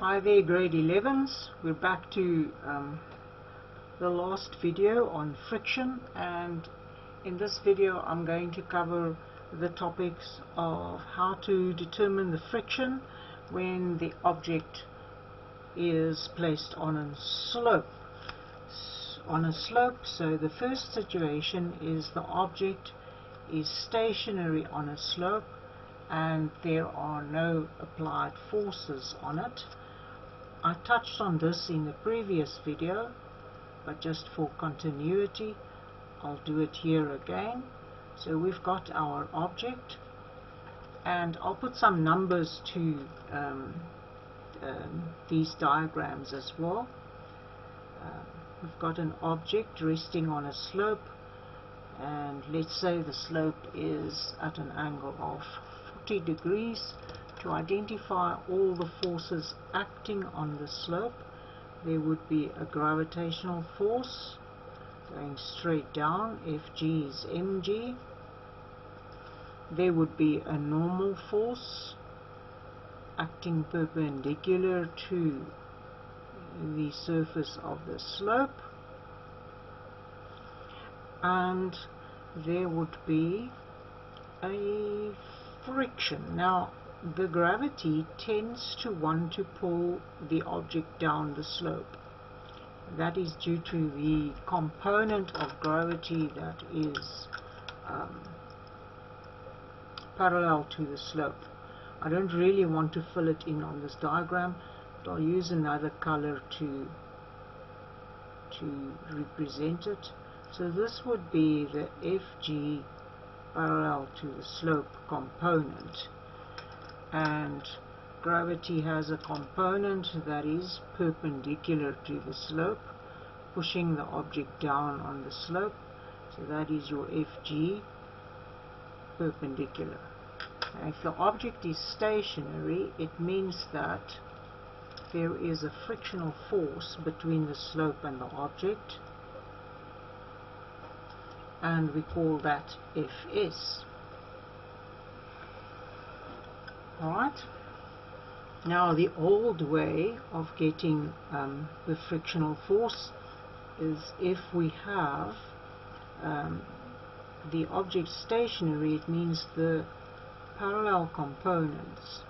Hi there, grade 11s. We're back to the last video on friction, and in this video I'm going to cover the topics of how to determine the friction when the object is placed on a slope. So the first situation is the object is stationary on a slope and there are no applied forces on it. I touched on this in the previous video, but just for continuity I'll do it here again. So we've got our object, and I'll put some numbers to these diagrams as well. We've got an object resting on a slope, and let's say the slope is at an angle of 40 degrees. To identify all the forces acting on the slope, there would be a gravitational force going straight down, Fg is mg. There would be a normal force acting perpendicular to the surface of the slope, and there would be a friction. Now the gravity tends to want to pull the object down the slope. That is due to the component of gravity that is parallel to the slope. I don't really want to fill it in on this diagram, but I'll use another color to represent it. So this would be the Fg parallel to the slope component, and gravity has a component that is perpendicular to the slope, pushing the object down on the slope. So that is your Fg perpendicular. And if the object is stationary, it means that there is a frictional force between the slope and the object, and we call that Fs. Alright, now the old way of getting the frictional force is if we have the object stationary, it means the parallel components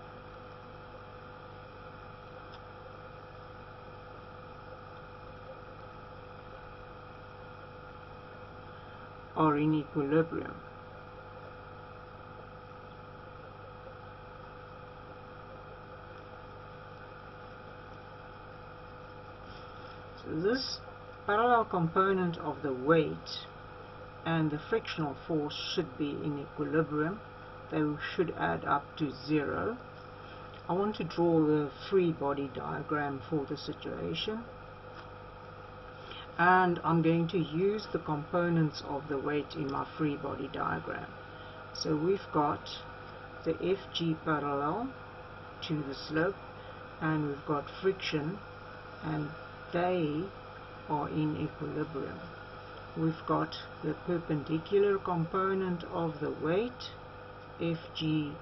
are in equilibrium. So this parallel component of the weight and the frictional force should be in equilibrium. They should add up to 0. I want to draw the free body diagram for the situation, and I'm going to use the components of the weight in my free body diagram. So we've got the Fg parallel to the slope, and we've got friction, and they are in equilibrium. We've got the perpendicular component of the weight, Fg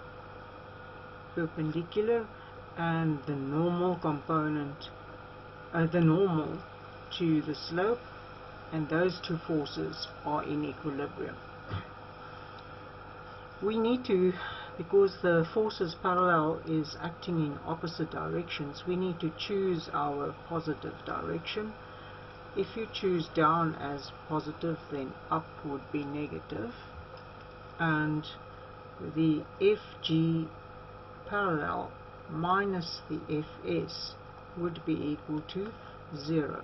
perpendicular, and the normal component, the normal to the slope, and those two forces are in equilibrium. We need to, because the forces parallel is acting in opposite directions, we need to choose our positive direction. If you choose down as positive, then up would be negative, and the Fg parallel minus the Fs would be equal to 0.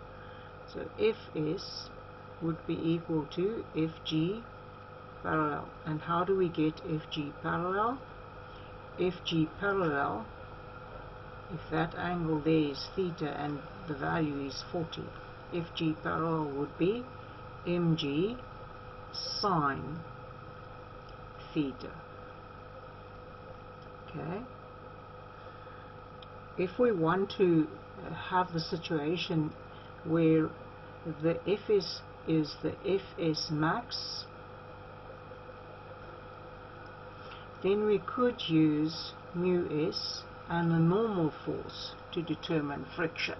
So Fs would be equal to Fg parallel. And how do we get Fg parallel? Fg parallel, if that angle there is theta and the value is 40, Fg parallel would be mg sine theta. Okay. If we want to have the situation where the Fs is the Fs max, then we could use mu s and the normal force to determine friction.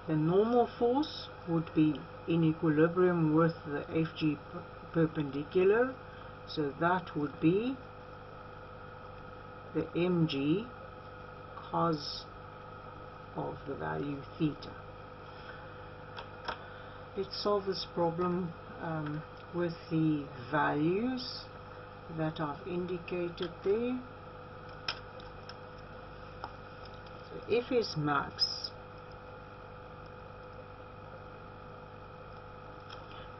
The normal force would be in equilibrium with the Fg perpendicular, so that would be the mg cos of the value theta. Let's solve this problem with the values that I've indicated there. So Fs max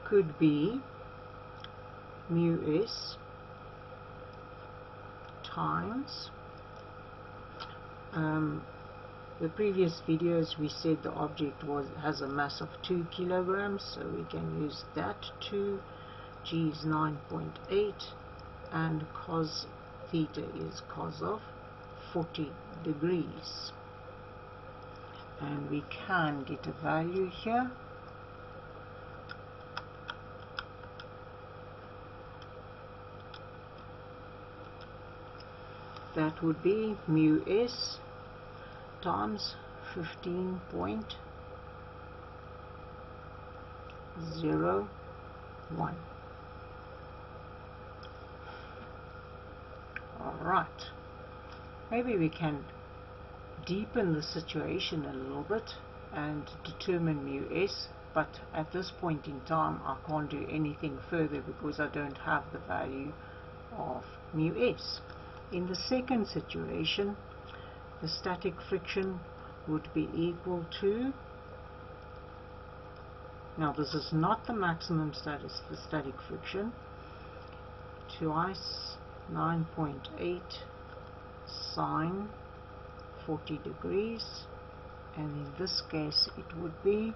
could be mu s times the previous videos we said the object has a mass of 2 kilograms, so we can use that. 2 g is 9.8 and cos theta is cos of 40 degrees, and we can get a value here. That would be mu s times 15.01. Alright, maybe we can deepen the situation a little bit and determine mu s, but at this point in time I can't do anything further because I don't have the value of mu s. In the second situation, the static friction would be equal to, now this is not the maximum static friction, twice 9.8 sine 40 degrees, and in this case it would be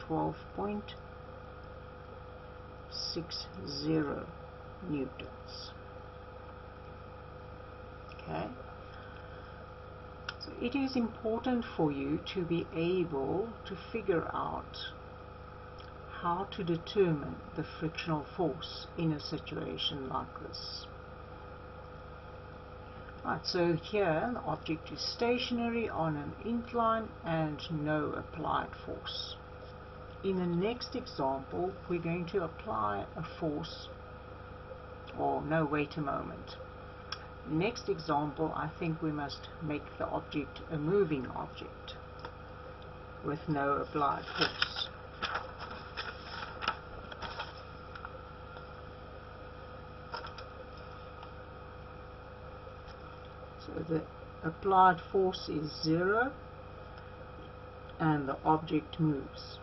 12.60 newtons. Okay, so it is important for you to be able to figure out how to determine the frictional force in a situation like this. Right, so here the object is stationary on an incline and no applied force. In the next example we're going to apply a force, or no, wait a moment. Next example, I think we must make the object a moving object with no applied force. So the applied force is 0 and the object moves.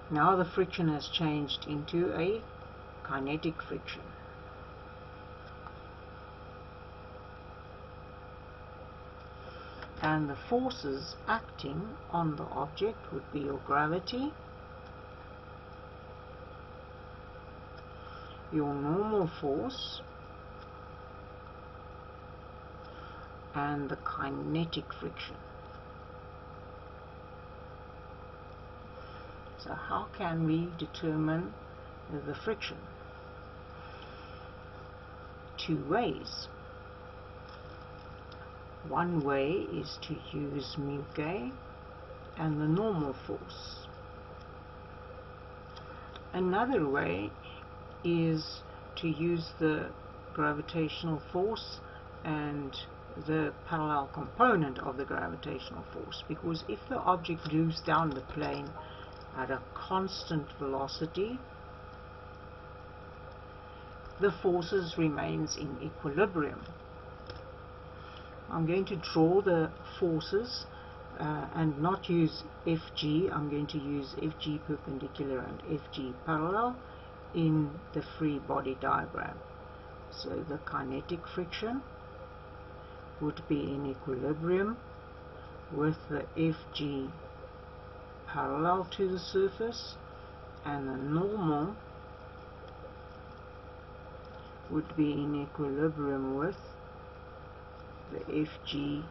Now the friction has changed into a kinetic friction. And the forces acting on the object would be your gravity, your normal force, and the kinetic friction. So how can we determine the friction? Two ways. One way is to use mu k and the normal force. Another way is to use the gravitational force and the parallel component of the gravitational force, because if the object moves down the plane at a constant velocity, the forces remains in equilibrium. I'm going to draw the forces and not use Fg. I'm going to use Fg perpendicular and Fg parallel in the free body diagram. So the kinetic friction would be in equilibrium with the Fg parallel to the surface, and the normal would be in equilibrium with the FG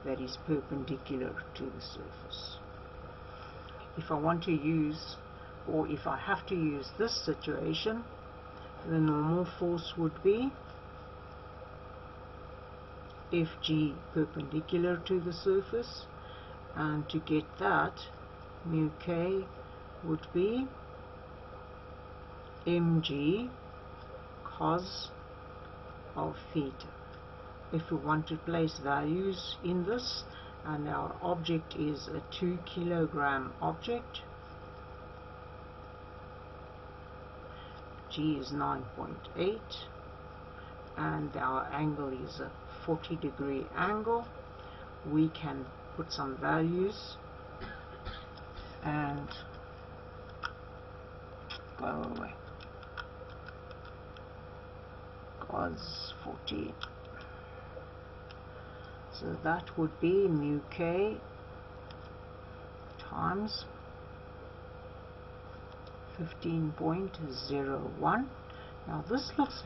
that is perpendicular to the surface. If I want to use, or if I have to use this situation, the normal force would be FG perpendicular to the surface, and to get that, mu K would be mg cos of theta. If we want to place values in this, and our object is a 2 kilogram object, G is 9.8, and our angle is a 40-degree angle, we can put some values and go away. Cos 40. So that would be mu K times 15.01. Now this looks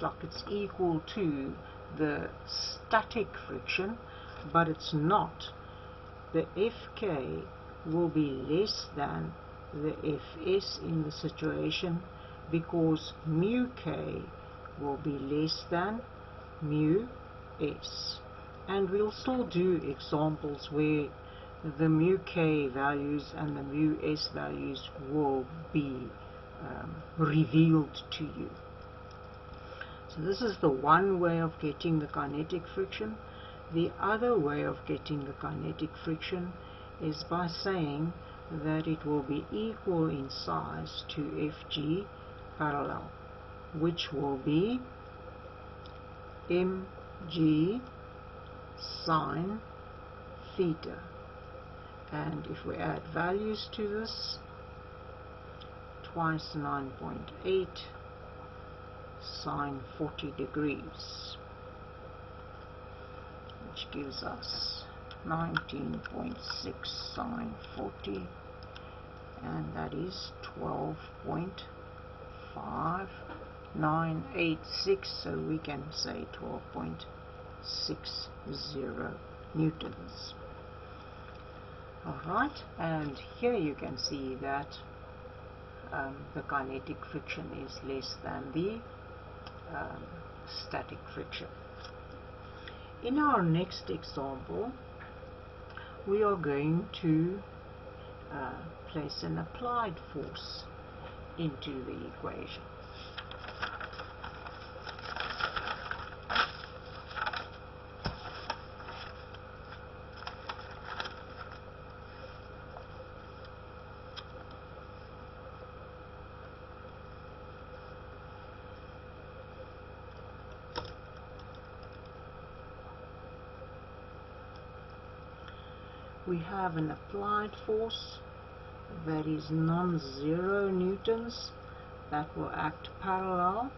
like it's equal to the static friction, but it's not. The Fk will be less than the Fs in the situation, because mu K will be less than mu S. And we'll still do examples where the mu K values and the mu S values will be revealed to you. So this is the one way of getting the kinetic friction. The other way of getting the kinetic friction is by saying that it will be equal in size to Fg parallel, which will be mg sine theta. And if we add values to this, twice 9.8 sine 40 degrees, which gives us 19.6 sine 40, and that is 12.5986, so we can say 12.60 newtons. Alright, and here you can see that the kinetic friction is less than the static friction. In our next example, we are going to place an applied force into the equation. We have an applied force that is non-zero newtons that will act parallel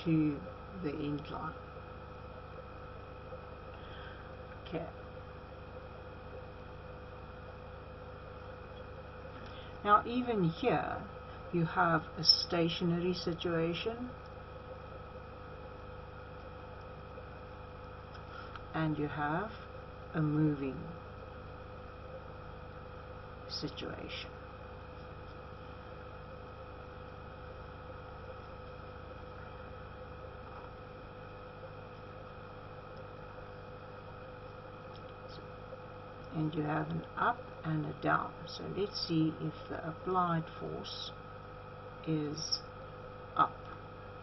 to the incline. Okay. Now even here you have a stationary situation and you have a moving situation. And you have an up and a down. So let's see if the applied force is up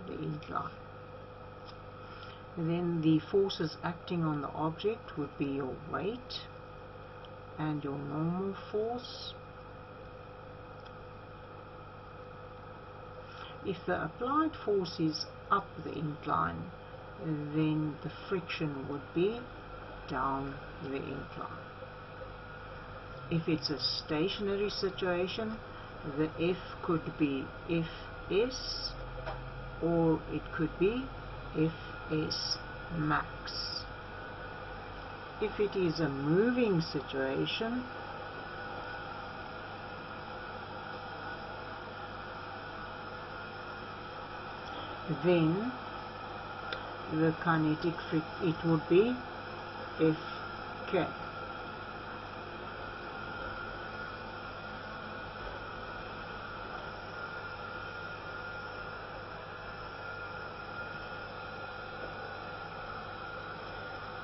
the incline. Then the forces acting on the object would be your weight and your normal force. If the applied force is up the incline, then the friction would be down the incline. If it's a stationary situation, the F could be Fs or it could be Fs max. If it is a moving situation, then the kinetic friction, it would be Fk.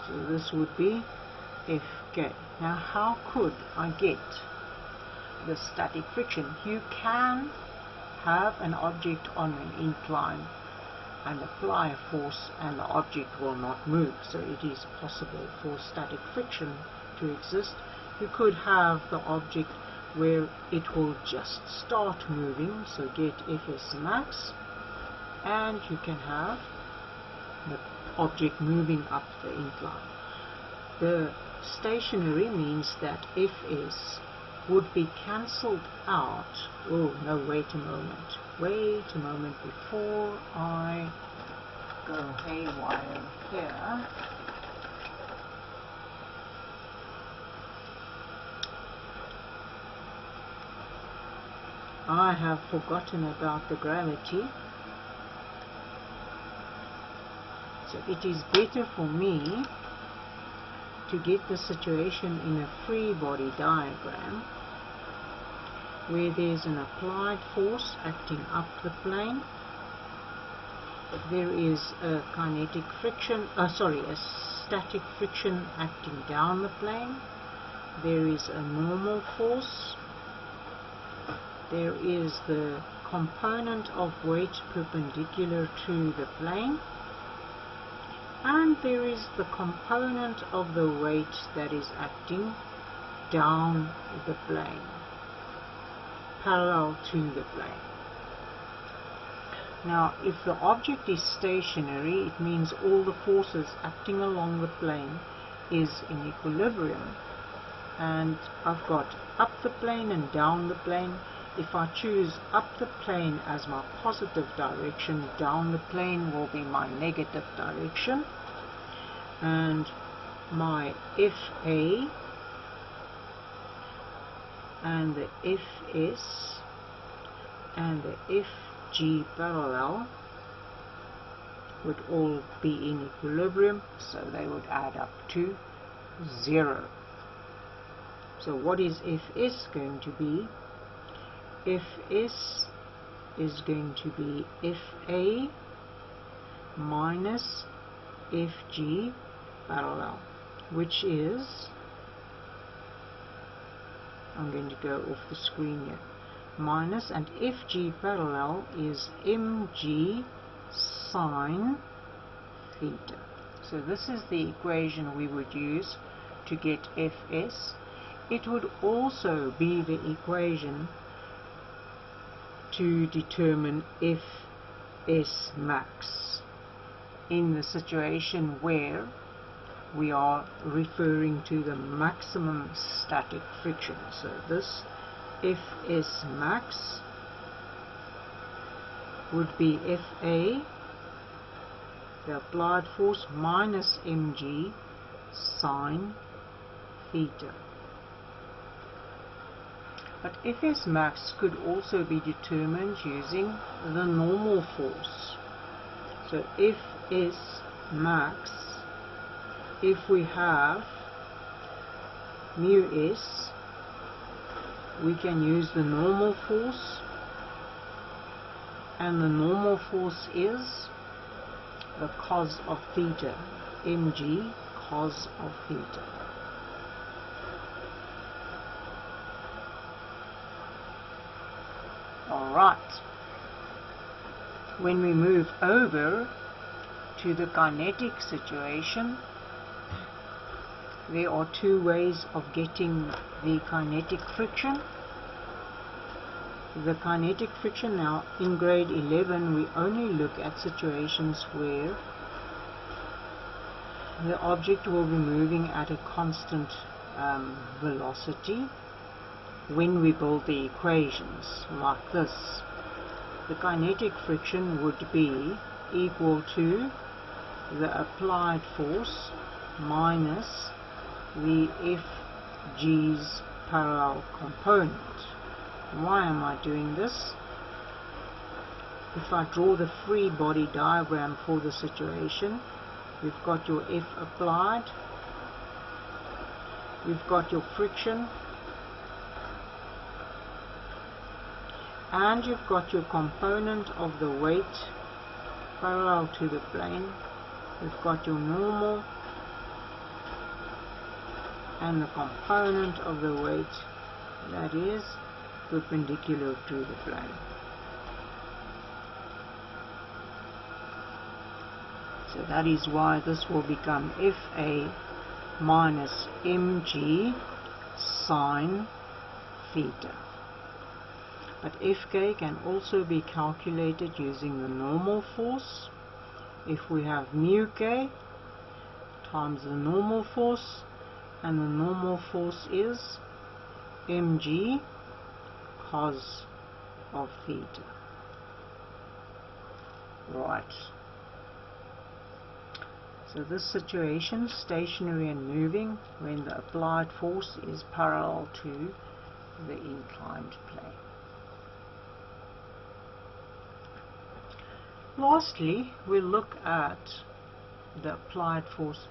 So this would be Fk. Now how could I get the static friction? You can have an object on an incline and apply a force and the object will not move. So it is possible for static friction to exist. You could have the object where it will just start moving, so get Fs max, and you can have the object moving up the incline. The stationary means that Fs would be cancelled out. Oh no, wait a moment before I go haywire here. I have forgotten about the gravity. So it is better for me to get the situation in a free body diagram where there's an applied force acting up the plane. There is a kinetic friction, a static friction acting down the plane. There is a normal force. There is the component of weight perpendicular to the plane. And there is the component of the weight that is acting down the plane, parallel to the plane. Now, if the object is stationary, it means all the forces acting along the plane is in equilibrium. And I've got up the plane and down the plane. If I choose up the plane as my positive direction, down the plane will be my negative direction. And my Fa and the Fs and the Fg parallel would all be in equilibrium, so they would add up to 0. So what is Fs going to be? Fs is going to be Fa minus Fg parallel, which is, I'm going to go off the screen here, minus, and Fg parallel is mg sine theta. So this is the equation we would use to get Fs. It would also be the equation to determine Fs max in the situation where we are referring to the maximum static friction. So this Fs max would be Fa, the applied force, minus mg sine theta. But Fs max could also be determined using the normal force. So Fs max, if we have mu s, we can use the normal force, and the normal force is the cos of theta, mg cos of theta. Alright, when we move over to the kinetic situation, there are two ways of getting the kinetic friction. The kinetic friction, now in grade 11 we only look at situations where the object will be moving at a constant velocity. When we build the equations like this, the kinetic friction would be equal to the applied force minus the Fg's parallel component. Why am I doing this? If I draw the free body diagram for the situation, You've got your F applied, you've got your friction, and you've got your component of the weight parallel to the plane. You've got your normal and the component of the weight that is perpendicular to the plane. So that is why this will become FA minus mg sine theta. But Fk can also be calculated using the normal force. If we have mu k times the normal force, and the normal force is mg cos of theta. Right. So this situation, stationary and moving, when the applied force is parallel to the inclined plane. Lastly, we'll look at the applied force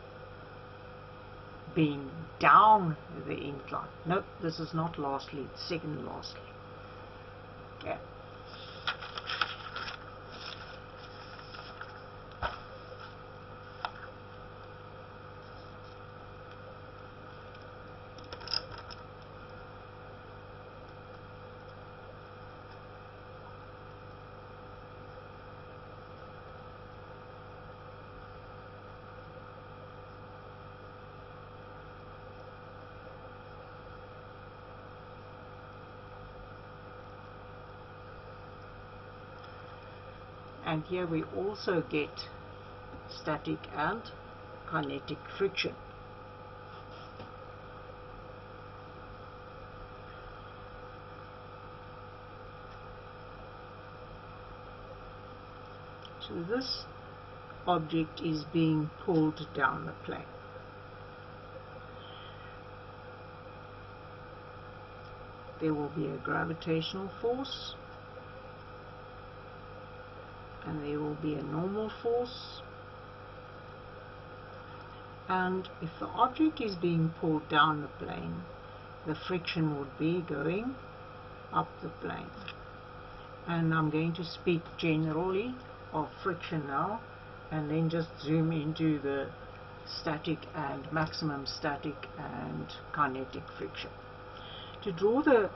being down the incline. No, this is not lastly, it's second lastly. Okay. And here we also get static and kinetic friction. So this object is being pulled down the plane. There will be a gravitational force, and there will be a normal force, and if the object is being pulled down the plane, the friction would be going up the plane. And I'm going to speak generally of friction now, and then just zoom into the static and maximum static and kinetic friction. To draw the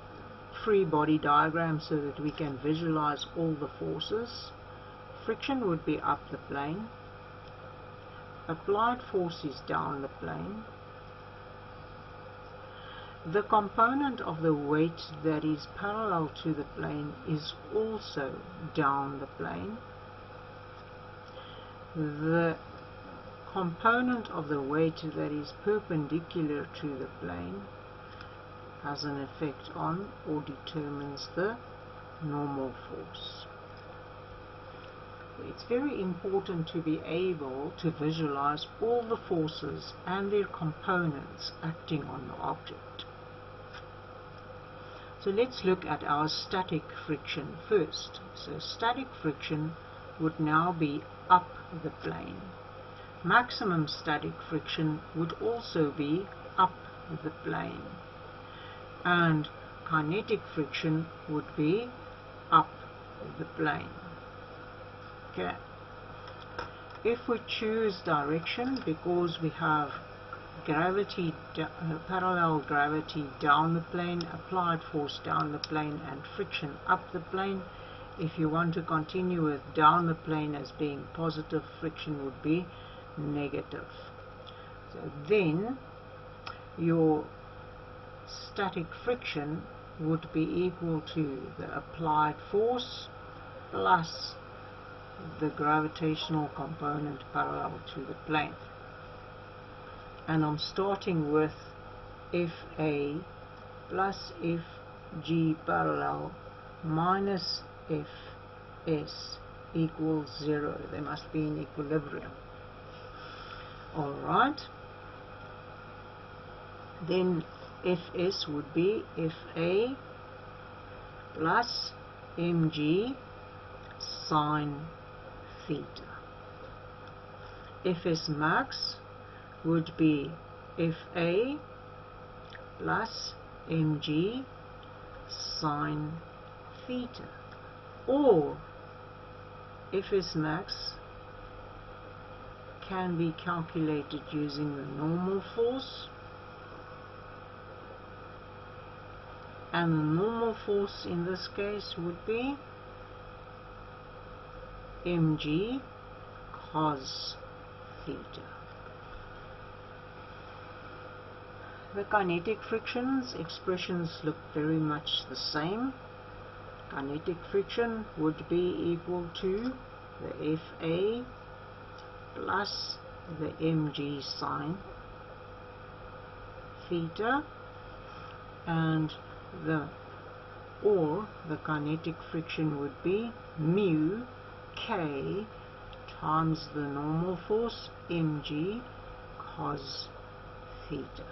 free body diagram so that we can visualize all the forces, friction would be up the plane, applied force is down the plane, the component of the weight that is parallel to the plane is also down the plane, the component of the weight that is perpendicular to the plane has an effect on or determines the normal force. It's very important to be able to visualize all the forces and their components acting on the object. So let's look at our static friction first. So static friction would now be up the plane. Maximum static friction would also be up the plane. And kinetic friction would be up the plane. Okay. If we choose direction, because we have gravity, parallel gravity down the plane, applied force down the plane, and friction up the plane, if you want to continue with down the plane as being positive, friction would be negative. So then your static friction would be equal to the applied force plus the gravitational component parallel to the plane. And I'm starting with FA plus FG parallel minus Fs equals 0. They must be in equilibrium. Alright. Then Fs would be Fa plus mg sine theta. Fs max would be Fa plus mg sine theta, or Fs max can be calculated using the normal force, and the normal force in this case would be mg cos theta. The kinetic frictions expressions look very much the same. Kinetic friction would be equal to the Fa plus the mg sine theta, and the kinetic friction would be mu k times the normal force mg cos theta.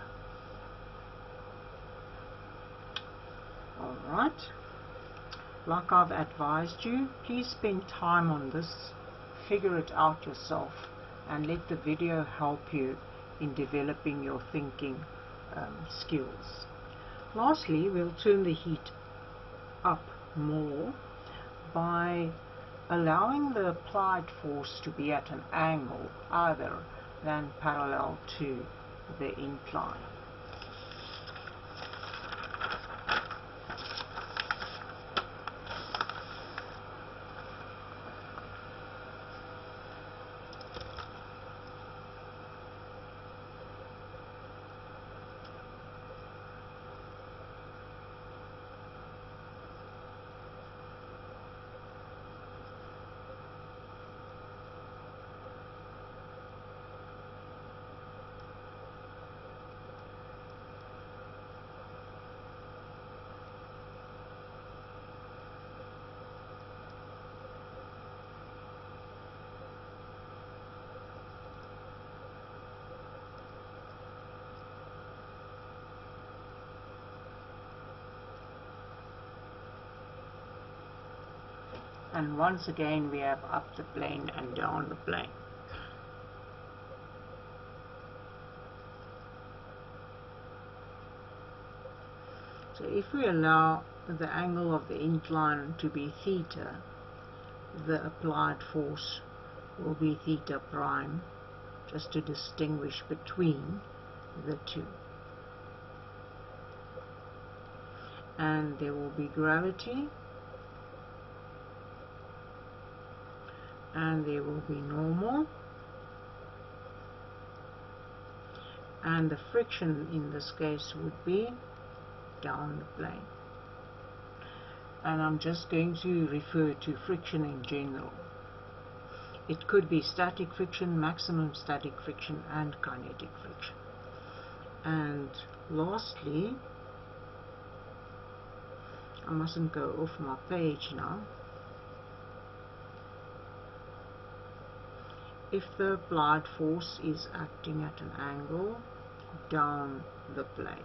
Alright, like I've advised you, please spend time on this, figure it out yourself, and let the video help you in developing your thinking skills. Lastly, we'll turn the heat up more by allowing the applied force to be at an angle other than parallel to the incline. And once again we have up the plane and down the plane. So if we allow the angle of the incline to be theta, the applied force will be theta prime, just to distinguish between the two. And there will be gravity, and there will be normal, and the friction in this case would be down the plane. And I'm just going to refer to friction in general. It could be static friction, maximum static friction, and kinetic friction. And lastly, I mustn't go off my page now. If the applied force is acting at an angle down the plane,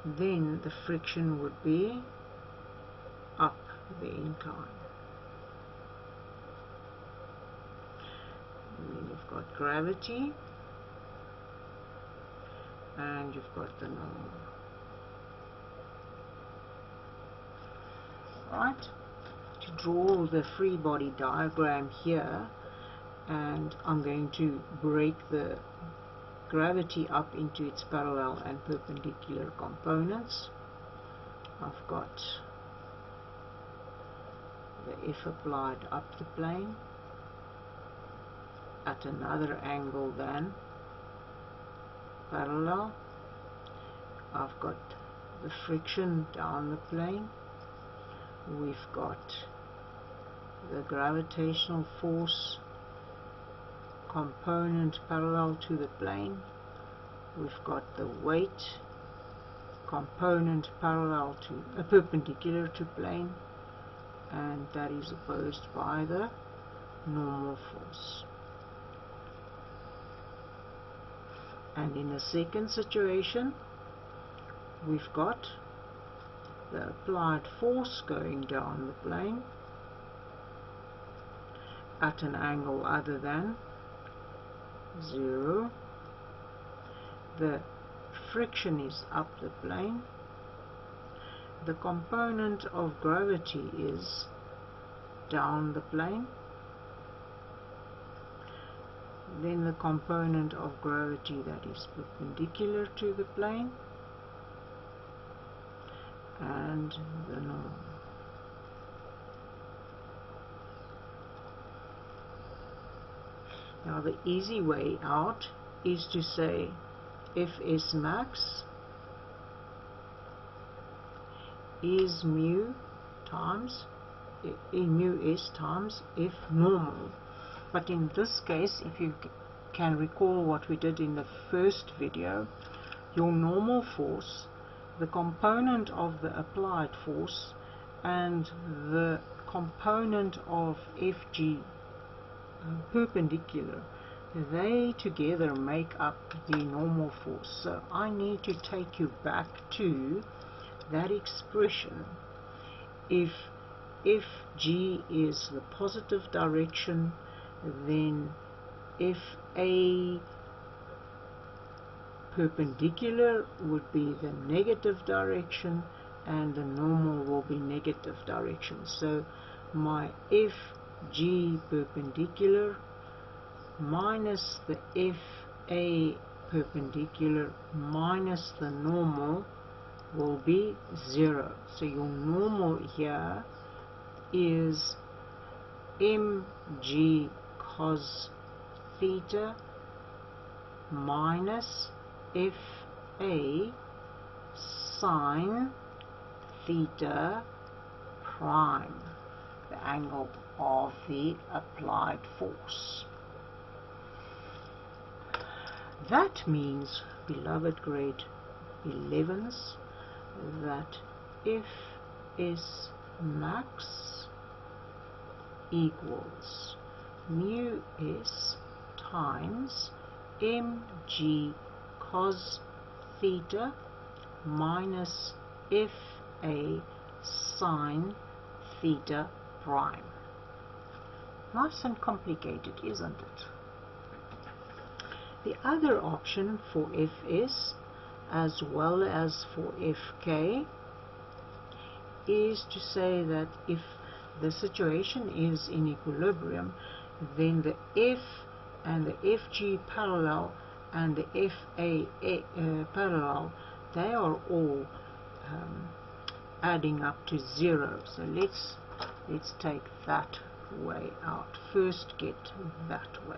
then the friction would be up the incline. And then you've got gravity, and you've got the normal. Right, to draw the free body diagram here, and I'm going to break the gravity up into its parallel and perpendicular components. I've got the F applied up the plane at another angle than parallel. I've got the friction down the plane. We've got the gravitational force component parallel to the plane. We've got the weight component parallel to perpendicular to plane, and that is opposed by the normal force. And in the second situation, we've got the applied force going down the plane at an angle other than 0. The friction is up the plane. The component of gravity is down the plane. Then the component of gravity that is perpendicular to the plane, and the normal. Now the easy way out is to say Fs max is mu s times F normal. But in this case, if you can recall what we did in the first video, your normal force, the component of the applied force, and the component of Fg perpendicular, they together make up the normal force. So I need to take you back to that expression. If Fg is the positive direction, then Fa perpendicular would be the negative direction, and the normal will be negative direction. So my Fg perpendicular minus the Fa perpendicular minus the normal will be 0. So your normal here is mg cos theta minus Fa sine theta prime, the angle of the applied force. That means, beloved grade 11s, that Fs max equals mu s times mg cos theta minus Fa sine theta prime. Nice and complicated, isn't it? The other option for Fs as well as for Fk is to say that if the situation is in equilibrium, then the F and the Fg parallel and the Fa parallel, they are all adding up to 0. So let's take that way out. First get that way.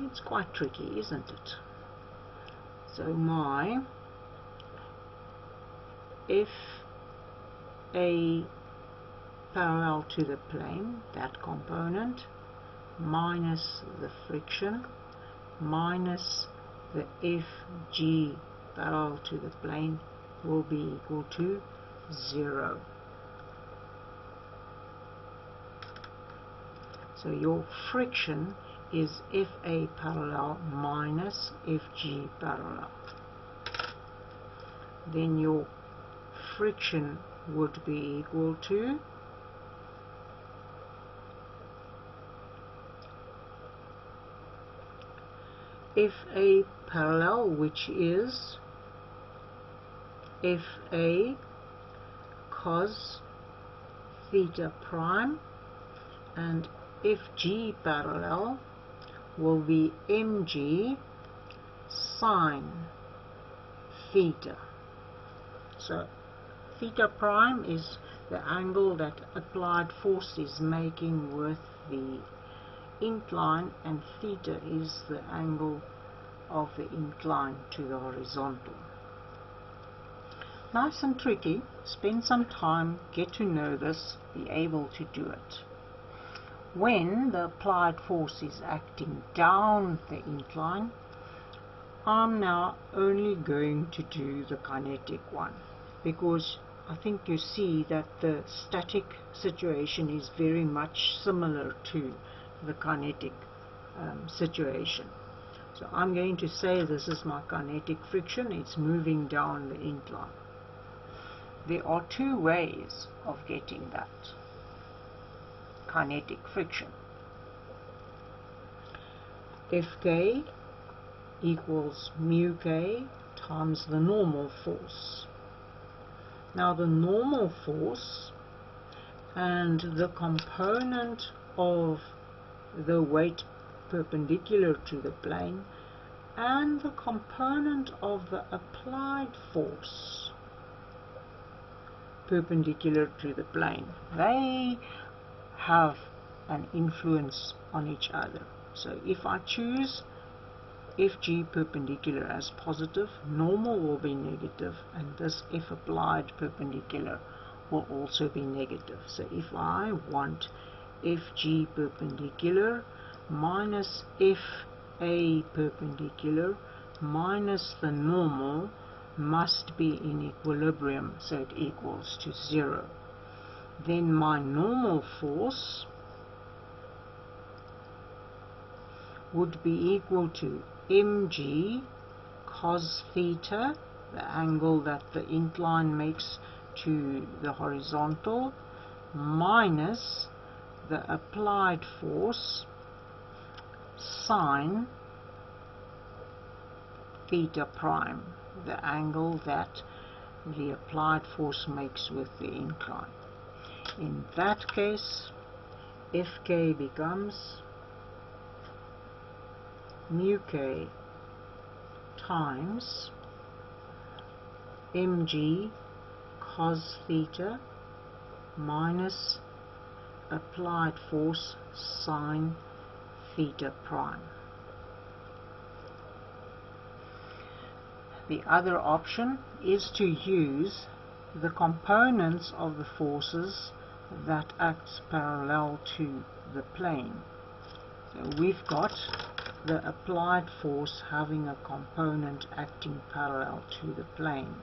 It's quite tricky, isn't it? So my Fa parallel to the plane, that component, minus the friction, minus the Fg parallel to the plane will be equal to 0. So your friction is Fa parallel minus Fg parallel. Then your friction would be equal to Fa parallel, which is Fa cos theta prime, and Fg parallel will be mg sine theta. So theta prime is the angle that applied force is making with the incline, and theta is the angle of the incline to the horizontal. Nice and tricky. Spend some time, get to know this, be able to do it. When the applied force is acting down the incline, I'm now only going to do the kinetic one, because I think you see that the static situation is very much similar to the kinetic situation. So I'm going to say this is my kinetic friction. It's moving down the incline. There are two ways of getting that kinetic friction. Fk equals mu k times the normal force. Now the normal force and the component of the weight perpendicular to the plane and the component of the applied force perpendicular to the plane, they have an influence on each other. So if I choose Fg perpendicular as positive, normal will be negative, and this F applied perpendicular will also be negative. So if I want Fg perpendicular minus Fa perpendicular minus the normal must be in equilibrium, so it equals to 0. Then my normal force would be equal to mg cos theta, the angle that the incline makes to the horizontal, minus the applied force sine theta prime, the angle that the applied force makes with the incline. In that case, Fk becomes mu k times mg cos theta minus applied force sine theta prime. The other option is to use the components of the forces that acts parallel to the plane. So we've got the applied force having a component acting parallel to the plane.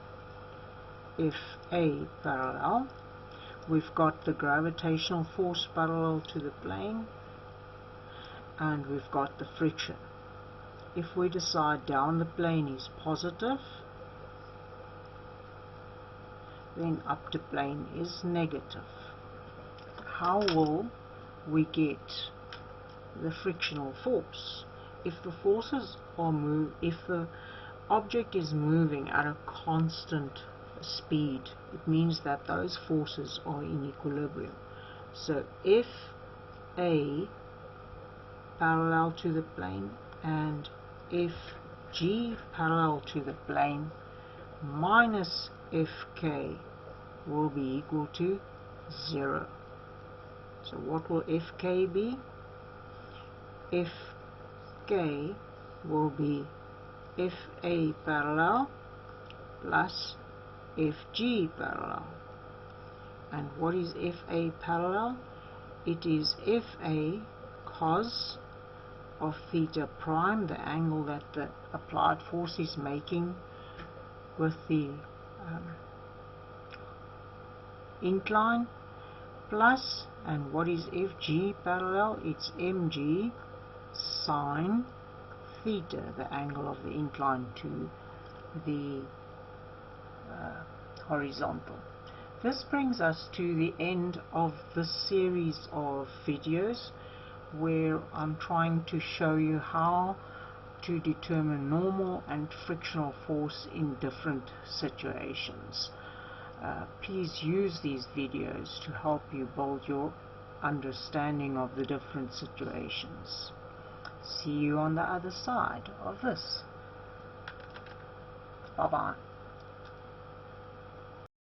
If A parallel, we've got the gravitational force parallel to the plane, and we've got the friction. If we decide down the plane is positive, then up the plane is negative. How will we get the frictional force? If the forces are if the object is moving at a constant speed, it means that those forces are in equilibrium. So if A parallel to the plane and if G parallel to the plane minus Fk will be equal to 0. So what will Fk be? Fk will be Fa parallel plus Fg parallel. And what is Fa parallel? It is Fa cos of theta prime, the angle that the applied force is making with the incline, plus, and what is Fg parallel? It's mg sine theta, the angle of the incline to the horizontal. This brings us to the end of this series of videos where I'm trying to show you how to determine normal and frictional force in different situations. Please use these videos to help you build your understanding of the different situations. See you on the other side of this. Bye-bye.